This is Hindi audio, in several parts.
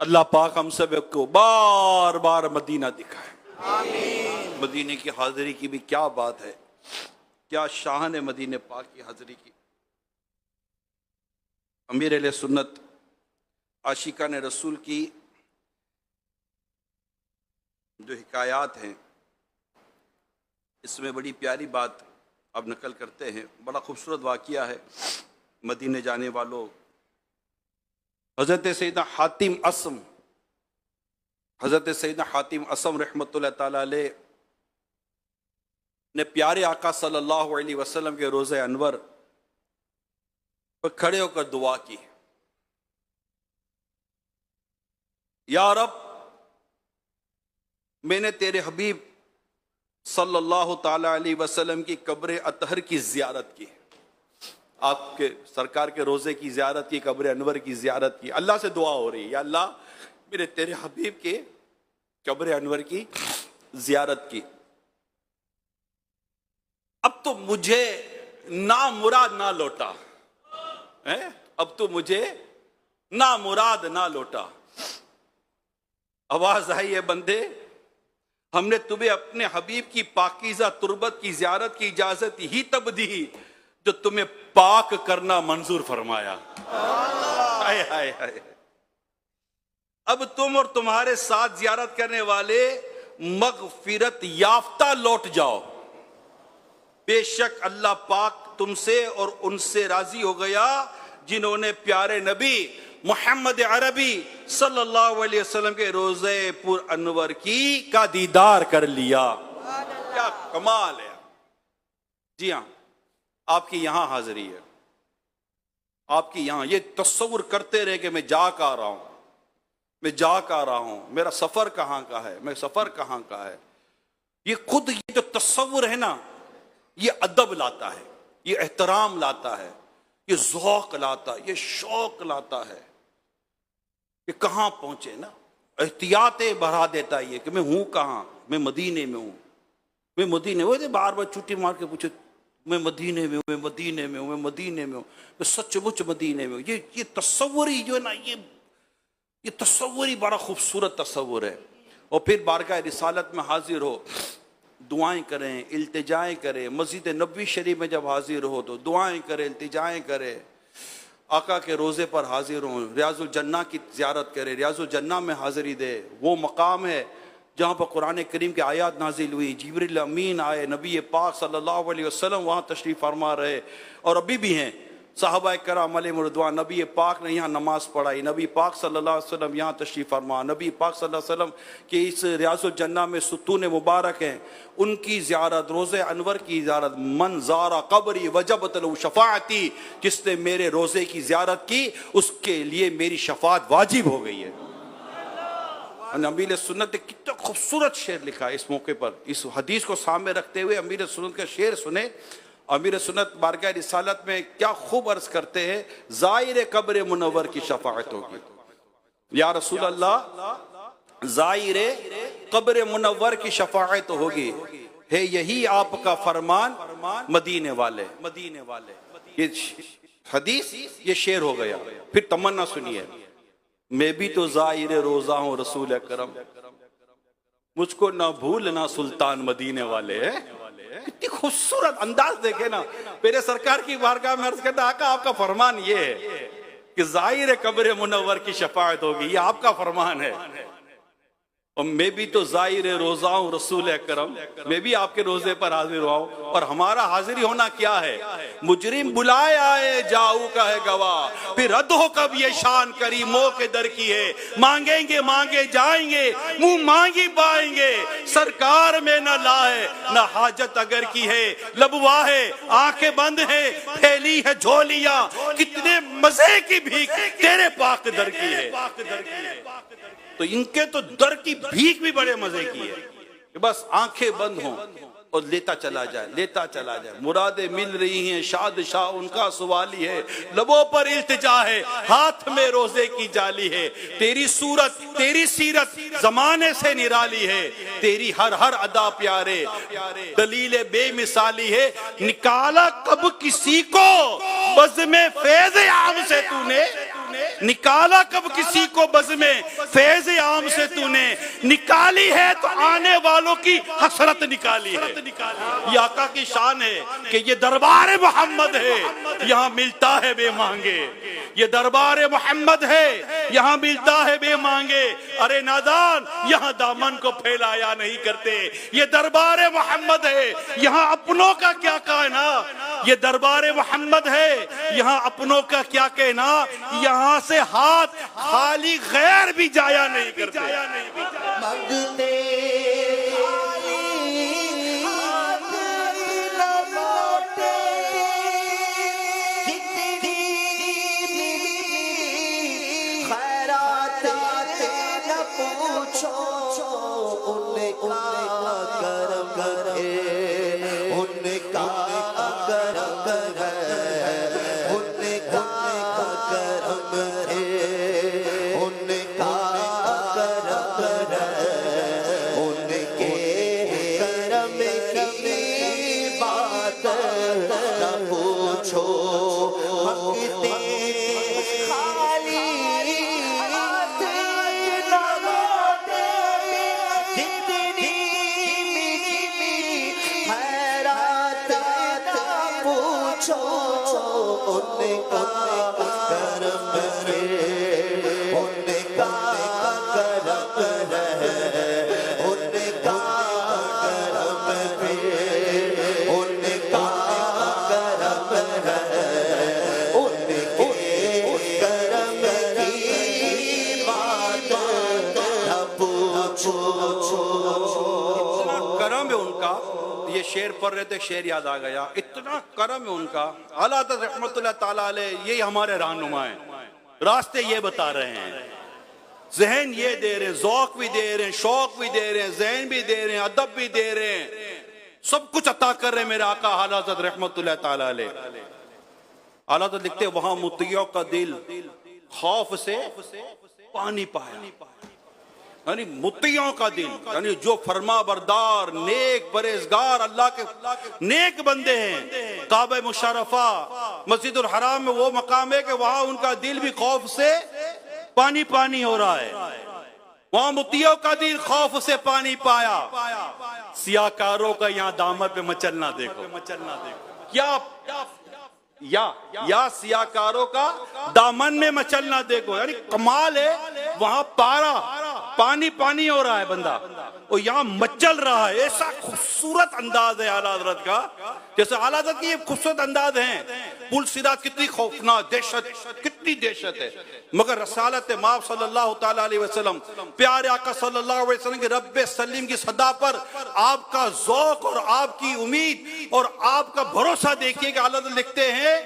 अल्लाह पाक हम सब को बार बार मदीना दिखाए। आमीन। मदीने की हाजिरी की भी क्या बात है, क्या शान है मदीने पाक की हाजिरी की। अमीर अहले सुन्नत आशिकान रसूल की जो हिकायात हैं, इसमें बड़ी प्यारी बात अब नकल करते हैं। बड़ा खूबसूरत वाक़िया है मदीने जाने वालों। हज़रत सैयदना हातिम असम रहमतुल्लाह ताला अलैह ने प्यारे आका सल्लल्लाहु अलैहि वसल्लम के रोज़े अनवर पर खड़े होकर दुआ की, या रब, मैंने तेरे हबीब सल्लल्लाहु ताला अलैहि वसल्लम की कब्र अतहर की ज़ियारत की, आपके सरकार के रोज़े की ज़ियारत की, कब्र अनवर की ज़ियारत की। अल्लाह से दुआ हो रही है, या अल्लाह, मेरे तेरे हबीब के कब्र अनवर की ज़ियारत की। अब तो मुझे ना मुराद ना लौटा है, अब तो मुझे ना मुराद ना लौटा। आवाज आई है, बंदे, हमने तुम्हें अपने हबीब की पाकीज़ा तुर्बत की ज़ियारत की इजाजत ही तब दी जो तुम्हें पाक करना मंजूर फरमाया। हाय हाय हाय। अब तुम और तुम्हारे साथ ज़ियारत करने वाले मगफिरत याफ्ता लौट जाओ। बेशक अल्लाह पाक तुमसे और उनसे राजी हो गया जिन्होंने प्यारे नबी मोहम्मद अरबी सल्लल्लाहु अलैहि वसल्लम के रोज़े पुर अनवर का दीदार कर लिया। क्या कमाल है। जी हाँ, आपकी यहां हाजिरी है, आपकी यहां ये तस्वुर करते रहे कि मैं जा का रहा हूं, मैं जा का रहा हूं, मेरा सफर कहां का है, मैं सफर कहां का है। ये खुद ये जो तस्वुर है ना, ये अदब लाता है, ये एहतराम लाता है, ये ज़ौक़ लाता है, ये शौक लाता है कि कहां पहुंचे ना। एहतियातें बढ़ा देता है ये कि मैं हूं कहां, मैं मदीने में हूं, मैं मदीने में। बार बार छुट्टी मार के पूछे, मैं मदीने में हूं, मैं मदीने में हूं, मैं मदीने में हूं, मैं सचमुच मदीने में हूं। ये तस्वुर ही जो है ना, ये तस्वुर ही बड़ा खूबसूरत तस्वुर है। और फिर बारगाह रिसालत में हाजिर हो, दुआएं करें, इल्तिजाएं करें। मस्जिद नबवी शरीफ में जब हाजिर हो तो दुआएं करें, इल्तिजाएं करें। आका के रोज़े पर हाजिर हों, रियाजुल जन्ना की ज़ियारत करें, रियाजुल जन्ना में हाज़िरी दे। वो मकाम है जहाँ पर कुरान करीम की आयत नाजिल हुई, जिब्रील अमीन आए, नबी पाक सल्लल्लाहु अलैहि वसल्लम वहाँ तशरीफ़ फरमा रहे और अभी भी हैं। सहाबा कराम अलैहिम रिदवान, नबी पाक ने यहाँ नमाज पढ़ाई, नबी पाक सल्लल्लाहु अलैहि वसल्लम यहाँ तशरीफ़ फरमा, नबी पाक सल्लल्लाहु अलैहि वसल्लम के इस रियाजुल जन्ना में सुतून मुबारक हैं, उनकी ज़ियारत, रोज़े अनवर की ज़ियारत। मन ज़ारा कब्री वजबत लहू शफ़ाअती, जिसने मेरे रोज़े की ज़ियारत की उसके लिए मेरी शफ़ाअत वाजिब हो गई है। अमीर सुन्नत ने कितना खूबसूरत शेर लिखा है इस मौके पर। इस हदीस को सामने रखते हुए अमीर सुन्नत का शेर सुने। अमीर सुन्नत बारगाह रिसालत में क्या खूब अर्ज करते हैं, ज़ाइर कब्र मुनव्वर की शफाअत होगी। या रसूल अल्लाह, ज़ाइर कब्र मुनव्वर की शफाअत होगी, है यही आपका फरमान मदीने वाले, मदीने वाले। ये हदीस, ये शेर हो गया। फिर तमन्ना सुनिए, मैं भी तो ज़ाइर रोज़ा हूँ रसूल अकरम, मुझको ना भूल ना सुल्तान मदीने वाले। कितनी खूबसूरत अंदाज देखे ना। मेरे सरकार की बारगाह में अर्ज करता, आका आपका फरमान ये है कि ज़ाहिर कब्र मुनव्वर की शफाअत होगी, ये आपका फरमान है। और मैं भी तो ज़ाहिर रोज़ा हूँ रसूल अकरम, मैं भी आपके रोज़े पर हाजिर हुआ हूँ। और हमारा हाजिरी होना क्या है, मुजरिम बुलाए आए जाऊ का है गवाह, फिर रद्द हो कब ये शान करी मौके दर की है। मांगेंगे मांगे जाएंगे, मुंह मांगी पाएंगे, सरकार में न लाए न हाजत अगर की है। लबवा है, आंखें बंद है, फैली है झोलियां, कितने मजे की भीख तेरे पाक दर की है। तो इनके तो दर की भीख भी बड़े मजे की है कि बस आंखें बंद हों और लेता चला जाए, लेता चला जाए। मुरादें मिल रही हैं, शादशाह उनका सवाली है, लबों पर इल्तिजा है, हाथ में रोजे की जाली है। तेरी सूरत तेरी सीरत जमाने से निराली है, तेरी हर हर अदा प्यारे दलील बेमिसाली है। निकाला कब किसी को बज़ में फैज़ आम से तूने, निकाला कब किसी को बज़ में फैज़ आम से तूने, निकाली है तो आने वालों की हसरत निकाली है। ये आका की शान है कि ये दरबार मोहम्मद है, यहाँ मिलता है बेमांगे। ये दरबार मोहम्मद है, यहाँ मिलता है बेमांगे। अरे नादान, यहाँ दामन को फैलाया नहीं करते। ये दरबार मोहम्मद है, यहाँ अपनों का क्या कहना। ये दरबार मोहम्मद है, यहाँ अपनों का क्या कहना। यहाँ से हाथ खाली गैर भी जाया नहीं करते। करम है उनका। ये शेर पढ़ रहे थे, शेर याद आ गया। इतना करम है उनका। आला हज़रत रहमतुल्लाह ताला अलैह ये हमारे रहनुमा हैं, रास्ते ये बता रहे हैं, जहन ये दे रहे हैं, ज़ौक़ भी दे रहे हैं, शौक भी दे रहे हैं, ज़हन भी दे रहे हैं, अदब भी दे रहे हैं, सब कुछ अता कर रहे हैं मेरे आका आला हज़रत रहमतुल्लाह ताला अलैह। आला हज़रत लिखते हैं, वहां मुत्तियों का दिल खौफ से पानी पाया। यानी मुत्तियों का दिल, यानी जो फरमा बरदार नेक परहेजगार अल्लाह के नेक बंदे हैं। काबा मुशर्रफा मस्जिदुल हराम में वो मकाम है कि वहां उनका दिल भी खौफ से पानी पानी हो रहा है। वहां मुत्तियों का दिल खौफ से पानी पाया। सियाकारों का यहाँ दामन पे मचलना देखो, मचलना देखो। या सियाकारों का दामन में मचलना देखो, यानी कमाल है। वहां पारा पानी पानी हो रहा है बंदा, और यहाँ मचल रहा है। ऐसा खूबसूरत अंदाज है आला हज़रत का। जैसे आला हज़रत की ये खूबसूरत अंदाज है। पुल सिरात कितनी खौफनाक दहशत, कितनी दहशत है, मगर रसालत माफ सल्लल्लाहु ताला अलैहि वसल्लम, प्यारे आका सल्लल्लाहु अलैहि वसल्लम के रब्बे सलीम की सदा पर आपका ज़ौक़ और आपकी उम्मीद और आपका भरोसा देखिए कि आला हज़रत लिखते हैं,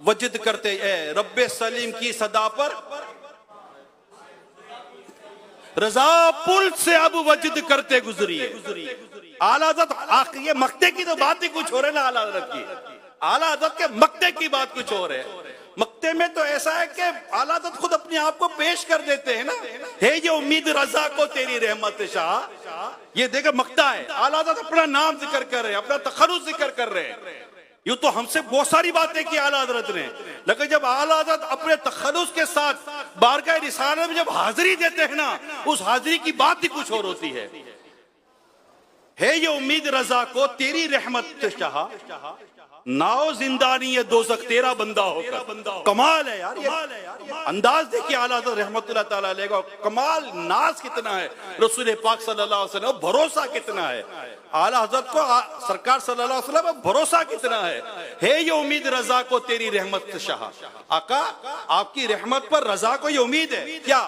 वजद करते रब्बे सलीम की सदा पर रजा पुल से अब वजद करते गुजरिए। आला हज़रत ये मक्ते की तो बात ही कुछ हो रही है ना। आला हज़रत की, आला हज़रत के मक्ते की बात कुछ और है। मक्ते में तो ऐसा है कि आला हज़रत खुद अपने आप को पेश कर देते हैं ना, है ये उम्मीद रजा को तेरी रहमत शाह। ये देखो मक्ता है, आला हज़रत अपना नाम जिक्र कर रहे हैं, अपना तखर्रुज जिक्र कर रहे हैं। यूं तो हमसे बहुत सारी बातें की आला हज़रत ने, लेकिन जब आला हज़रत अपने तखल्लुस के साथ बारगाह रिसालत में जब हाजिरी देते हैं ना, उस हाजिरी की बात ही कुछ और होती है ये उम्मीद रजा को तेरी रहमत शाह, नाओ जिंदानी ये दोज़ख तेरा बंदा होकर। कमाल है यार, ये अंदाज देखिए आला हज़रत रहमतुल्लाह ताला अलैह का। कमाल नाज कितना है रसूल पाक सल्लल्लाहु अलैहि वसल्लम, भरोसा कितना है आला हज़रत को, सरकार सल्लल्लाहु अलैहि वसल्लम भरोसा कितना है ये उम्मीद रजा को तेरी रहमत शाह। आका आपकी रहमत पर रजा को ये उम्मीद है क्या,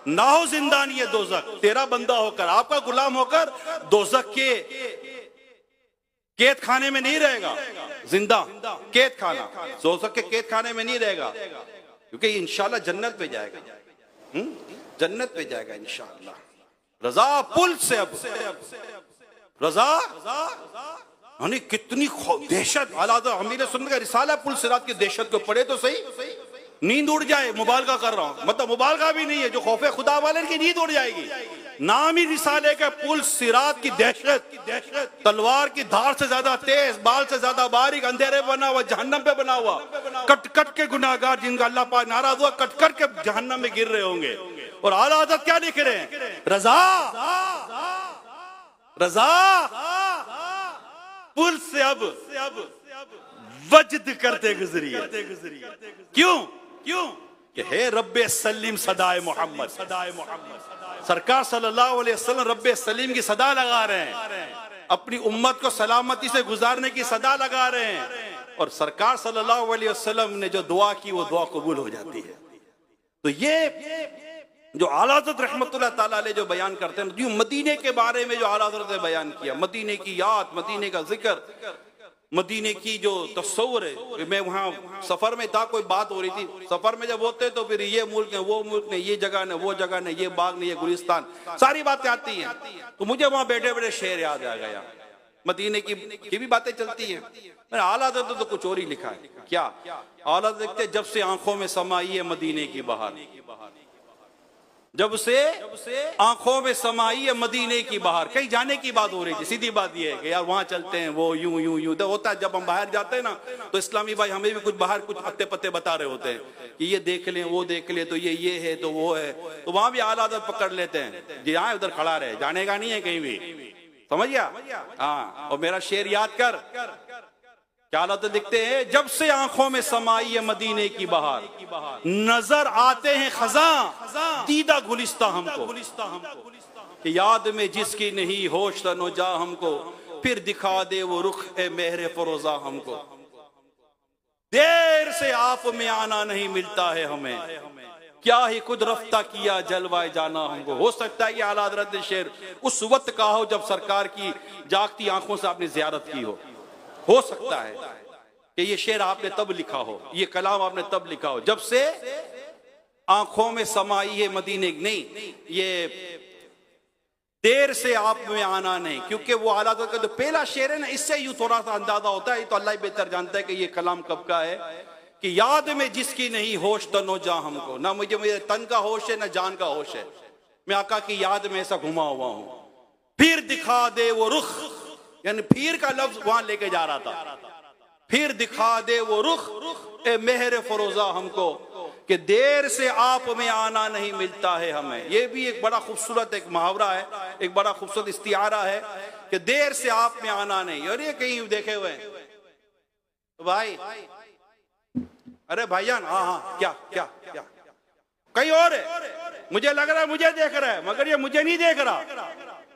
ना हो जिंदानी ये दोज़ख तेरा बंदा होकर, आपका गुलाम होकर दोज़ख के कैद खाने में नहीं रहेगा। जिंदा कैद खाना, दोज़ख के कैद खाने में नहीं रहेगा, क्योंकि इंशाल्लाह जन्नत पे जाएगा, जन्नत पे जाएगा इंशाल्लाह। रजा पुल से अब रजा, यानी कितनी दहशत। आला हमीर सुन्नत का रिसाला पुल सिरात की दहशत को पढ़े तो सही, नींद उड़ जाए। मुबालगा कर रहा हूं, मतलब मुबालगा भी नहीं है, जो खौफे खुदा वाले की नींद उड़ जाएगी। नाम ही रिसाले का पुल सिरात की दहशत, तलवार की धार से ज्यादा तेज, बाल से ज्यादा बारीक, अंधेरे बना हुआ, जहन्नम पे बना हुआ, कट कट के गुनाहगार जिनका अल्लाह पाक नाराज हुआ कट कट के जहन्नम में गिर रहे होंगे। और आला हज़रत क्या लिख रहे हैं? रजा रजा पुल से अब वजद करते गुजरी है। क्यों? कि हे रब्बे सलीम सदाए मोहम्मद, सरकार सल्लल्लाहु अलैहि वसल्लम रब्बे सलीम की सदा लगा रहे हैं, अपनी उम्मत को सलामती से गुजारने की सदा लगा रहे हैं। और सरकार सल्लल्लाहु अलैहि वसल्लम ने जो दुआ की वो दुआ कबूल हो जाती है। तो ये जो आला हज़रत रहमतुल्लाह ताला अलैह जो बयान करते हैं, जो मदीने के बारे में जो आला हज़रत ने बयान किया, मदीने की याद, मदीने का जिक्र, मदीने की जो तस्वुर है। मैं वहाँ सफर में था, कोई बात हो रही थी, सफर में जब होते तो फिर ये मुल्क है, वो मुल्क ने, ये जगह ने, वो जगह ने, ये बाग ने, ये गुलिस्तान, सारी बातें आती हैं। तो मुझे वहाँ बैठे बैठे शेर याद आ गया, मदीने की भी बातें चलती हैं। मैंने आला हज़रत तो कुछ और ही लिखा है। क्या आला हज़रत देखते, जब से आंखों में समाई है मदीने की बहार, जब से आंखों में समाई है मदीने की बहार। कहीं जाने की बात हो रही थी, सीधी बात यह है कि यार वहां चलते हैं, वो यूं यूं यूं तो होता है। जब हम बाहर जाते हैं ना तो इस्लामी भाई हमें भी कुछ बाहर कुछ पत्ते पत्ते बता रहे होते हैं कि ये देख लें, वो देख ले, तो ये है तो वो है, तो वहां भी आला हज़रत पकड़ लेते हैं जी, हाँ उधर खड़ा रहे, जाने का नहीं है कहीं भी, समझ गया? हाँ। और मेरा शेर याद कर, क्या हालत दिखते हैं, जब से आंखों में समाई है मदीने की बहार, नजर आते हैं खजा दीदा गुलिस्ता हमको, कि याद में जिसकी नहीं होश तनो जा हमको, फिर दिखा दे वो रुख ए मेहरे फरोजा हमको। देर से आप में आना नहीं मिलता है हमें, क्या ही खुद रफ्ता किया जलवाए जाना हमको। हो सकता है कि आला हज़रत ने शेर उस वक्त कहा हो जब सरकार की जागती आंखों से आपने जियारत की हो सकता है कि ये शेर आपने तब लिखा हो, ये कलाम आपने तब लिखा हो जब से आंखों में समाई है मदीने, नहीं ये देर से आप में आना नहीं, क्योंकि वो आला हज़रत का जो पहला शेर है ना, इससे यूं थोड़ा सा अंदाजा होता है, तो अल्लाह ही बेहतर जानता है कि ये कलाम कब का है। कि याद में जिसकी नहीं होश तनो जा हमको, ना मुझे मेरे तन का होश है ना जान का होश है, मैं आका की याद में ऐसा घुमा हुआ हूं। फिर दिखा दे वो रुख, यानी फिर का लफ्ज वहां लेके जा रहा था, फिर दिखा दे वो रुख ए मेहर फरोजा हमको, कि देर से आप में आना नहीं मिलता है हमें। ये भी एक बड़ा खूबसूरत एक मुहावरा है, एक बड़ा खूबसूरत इस्तिआरा है कि देर से आप में आना नहीं। और ये कहीं देखे हुए हैं तो भाई, अरे भाईजान, हाँ क्या क्या क्या कहीं और है, मुझे लग रहा है मुझे देख रहा है, मगर ये मुझे नहीं देख रहा,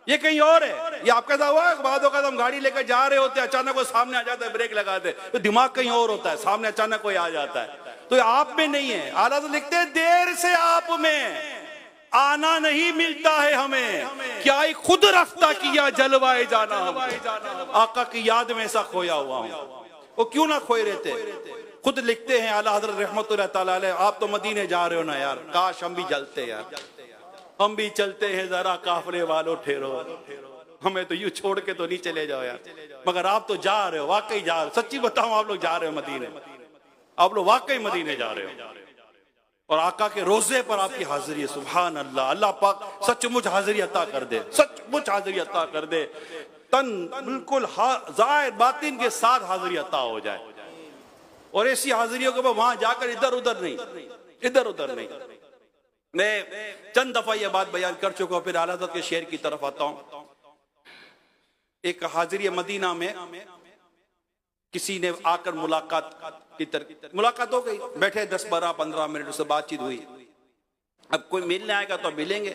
ये कहीं और है। ये आपके साथ हुआ, बाद हम गाड़ी लेकर जा रहे होते हैं, अचानक वो सामने आ जाता है, ब्रेक लगाते हैं तो दिमाग कहीं और होता है, सामने अचानक कोई आ जाता है, तो ये आप में नहीं है। आला तो लिखते हैं देर से आप में आना नहीं मिलता है हमें, क्या ही खुद रफ्ता किया जलवाए जाना हम। आका की याद में ऐसा खोया हुआ हूं, वो क्यों ना खोए रहते। खुद लिखते हैं आला हज़रत रहमतुल्लाह ताला अलैह, आप तो मदीने जा रहे हो ना यार, काश हम भी जलते यार, हम भी चलते हैं, जरा काफले वालों ठहरो, हमें तो यूं छोड़ के तो नहीं चले जाओ यार, मगर आप तो जा रहे हो, वाकई जा रहे हो। सच्ची बताऊं, आप लोग जा रहे हो मदीने, आप लोग वाकई मदीने जा रहे हो, और आका के रोजे पर आपकी हाजिरी है। सुभान अल्लाह, अल्लाह पाक सचमुच हाजिरी अता कर दे, सचमुच हाजिरी अता कर दे, तन बिल्कुल ज़ाहिर बातिन के साथ हाजिरी अता हो जाए। और ऐसी हाजिरियों के वहां जाकर इधर उधर नहीं, इधर उधर नहीं। मैं चंद दफा यह बात बयान कर चुका हूं, फिर आला हज़रत के शेर की तरफ आता हूं। एक हाजिरी मदीना में किसी ने आकर मुलाकात हो गई, बैठे 10-12-15 मिनट उससे बातचीत हुई। अब कोई मिलने आएगा तो मिलेंगे,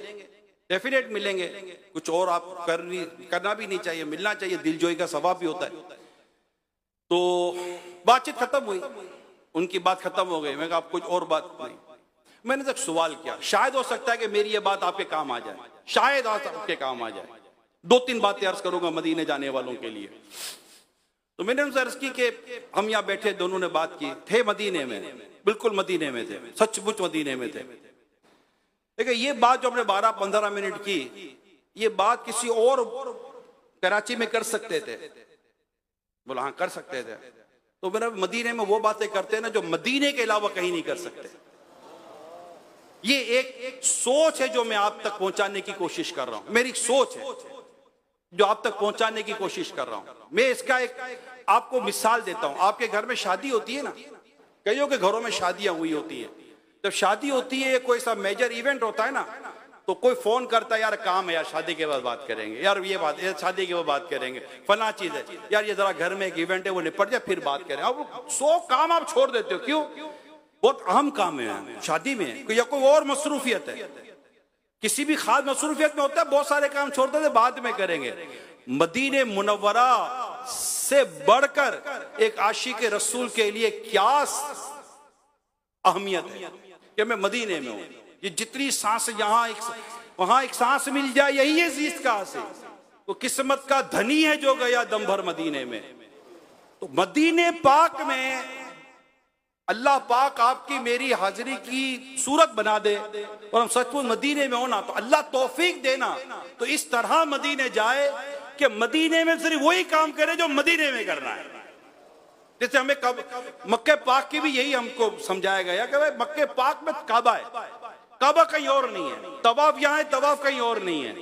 डेफिनेट मिलेंगे, कुछ और आप करना भी नहीं चाहिए, मिलना चाहिए, दिलजोई का सवाब भी होता है। तो बातचीत खत्म हुई, उनकी बात खत्म हो गई। मैं कहा आप कुछ और बात नहीं। मैंने तक सवाल किया, शायद हो सकता है कि मेरी ये बात आपके काम आ जाए, शायद आपके काम आ जाए। 2-3 बातें अर्ज करूंगा मदीने जाने वालों के लिए। तो मैंने उनसे अर्ज की कि हम यहाँ बैठे, दोनों ने बात की, थे मदीने में, बिल्कुल मदीने में थे, सचमुच मदीने में थे। लेकिन ये बात जो हमने 12-15 मिनट की, ये बात किसी और कराची में कर सकते थे। बोला हाँ कर सकते थे। तो मेरा मदीने में वो बातें करते हैं ना जो मदीने के अलावा कहीं नहीं कर सकते। ये एक सोच है जो मैं आप तक पहुंचाने की कोशिश कर रहा हूं, मेरी सोच है जो आप तक पहुंचाने की कोशिश कर रहा हूं। मैं इसका एक आपको मिसाल देता हूं। आपके घर में शादी होती है ना, कईयों के घरों में शादियां हुई होती है। जब शादी होती है, कोई सा मेजर इवेंट होता है ना, तो कोई फोन करता है, यार काम है यार, शादी के बाद बात करेंगे, यार ये बात, यार शादी के बाद बात करेंगे, फला चीज है यार, ये जरा घर में एक इवेंट है वो निपट जाए फिर बात करें। अब 100 काम आप छोड़ देते हो, क्यों? बहुत अहम काम है शादी में, या कोई और मसरूफियत है, किसी भी खास मसरूफियत में होता है, बहुत सारे काम छोड़ देते बाद में करेंगे। मदीने मुनव्वरा से बढ़कर एक आशिक रसूल के लिए क्या अहमियत है कि मैं मदीने में हूं। ये जितनी सांस यहां वहां एक सांस मिल जाए, यही है जीत का हासिल। वो किस्मत का धनी है जो गया दम भर मदीने में। तो मदीने पाक में अल्लाह पाक आपकी मेरी हाजिरी की सूरत बना दे और हम सचमुच मदीने में होना, तो अल्लाह तौफीक देना तो इस तरह मदीने जाए कि मदीने में सिर्फ वही काम करे जो मदीने में करना है। जैसे हमें मक्के पाक की भी यही हमको समझाया गया कि भाई मक्के पाक में काबा है, काबा कहीं और नहीं है, तवाफ यहां है, तवाफ कहीं और नहीं है।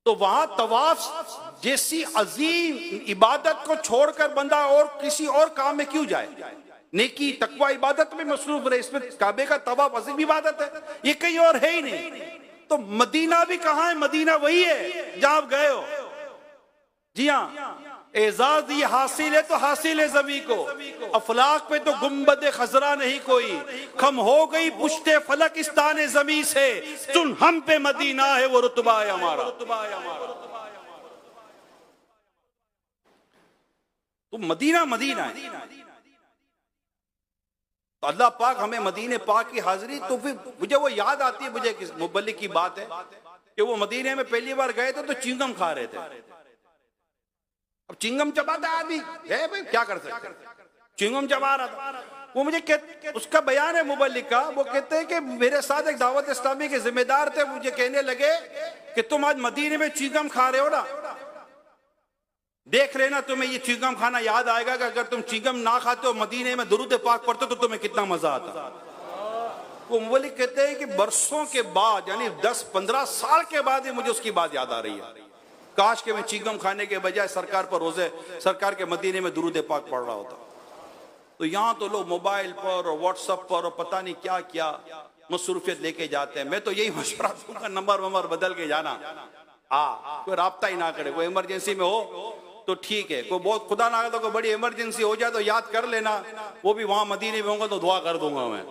तो वहां तवाफ जैसी अजीम इबादत को छोड़कर बंदा और किसी और काम में क्यों जाए? नेकी तकवा इबादत में मसरूफ रहे, इसमें काबे का तवाफ अजीम इबादत है, ये कहीं और है ही नहीं। तो मदीना भी कहां है? मदीना वही है जहां आप गए हो। जी हाँ, एजाज ये हासिल है तो हासिल है सभी को। अफलाक पे तो गुम्बद खजरा नहीं कोई, खम हो गई पुश्ते फलकिस्तान जमी से, सुन हम पे मदीना है वो रुतबा है हमारा। तो मदीना मदीना है। तो अल्लाह पाक हमें मदीने पाक की हाजिरी, तो फिर मुझे वो याद आती है, मुझे किस मुबल्लिग की बात है कि वो मदीने में पहली बार गए थे तो चिंगम खा रहे थे। अब चिंगम चबाता आदमी है भाई, क्या कर सकते, चिंगम चबा रहा था वो। मुझे उसका बयान है मुबल्लिग का, वो कहते हैं कि मेरे साथ एक दावत इस्लामी के जिम्मेदार थे, मुझे कहने लगे कि तुम आज मदीने में चिंगम खा रहे हो ना, देख लेना तुम्हें ये चिंगम खाना याद आएगा कि अगर तुम चिंगम ना खाते हो मदीने में दुरूद पाक पढ़ते तो तुम्हें कितना मजा आता। वो मुबल्लिग कहते हैं कि बरसों के बाद, यानी 10-15 साल के बाद मुझे उसकी बात याद आ रही है। काश के मैं चिंगम खाने के बजाय सरकार पर रोजे सरकार के मदीने में दुरूद पाक पढ़ रहा होता। तो यहाँ तो लोग मोबाइल पर और व्हाट्सएप पर और पता नहीं क्या क्या मसरूफियत लेके जाते हैं। मैं तो यही मशवरा दूंगा, नंबर बदल के जाना, कोई राब्ता ही ना करे। कोई इमरजेंसी में हो तो ठीक है, कोई बहुत खुदा ना तो कोई बड़ी इमरजेंसी हो जाए तो याद कर लेना, वो भी वहां मदीने में होगा तो दुआ कर दूंगा मैं।